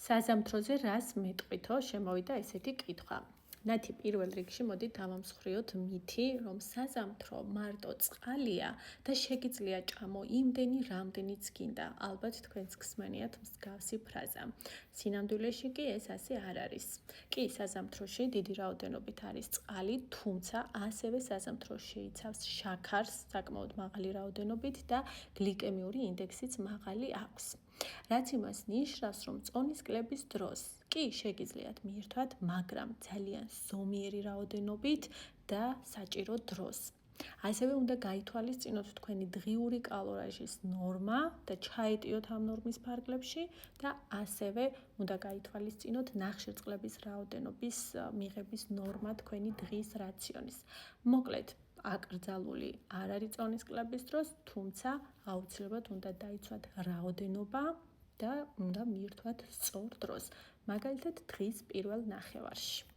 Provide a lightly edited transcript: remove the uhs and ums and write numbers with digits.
საზამთროზე რას მეტყვითო, შემოვიდა ესეთი კითხვა. ნათი პირველ რიგში მოდით დავამსხვრიოთ მითი, რომ საზამთრო მარტო წყალია და შეგიძლია ჭამო იმდენი, რამდენიც გინდა. ალბათ თქვენც გსმენიათ მსგავსი ფრაზა. სინამდვილეში კი ეს ასე არ არის. კი, საზამთროში დიდი რაოდენობით არის წყალი, თუმცა ასევე საზამთრო შეიცავს შაქარს საკმაოდ მაღალი რაოდენობით და გლიკემიური ინდექსიც მაღალი აქვს. რაც იმას ნიშნავს, რომ წონის კლების დროს კი შეგიძლიათ მიირთვათ, მაგრამ ძალიან ზომიერი რაოდენობით და საჭირო დროს. ასევე უნდა გაითვალისწინოთ თქვენი დღიური კალორაჟის ნორმა და ჩაეტიოთ ამ ნორმის ფარგლებში და ასევე უნდა გაითვალისწინოთ ნახშირწყლების რაოდენობის მიღების ნორმა თქვენი დღის რაციონის. მოკლედ, აკრძალული არ არის წონის კლების დროს, თუმცა აუცილებლად უნდა დაიცვათ რაოდენობა და უნდა მიირთვათ სწორ დროს, მაგალითად დღის პირველ ნახევარში.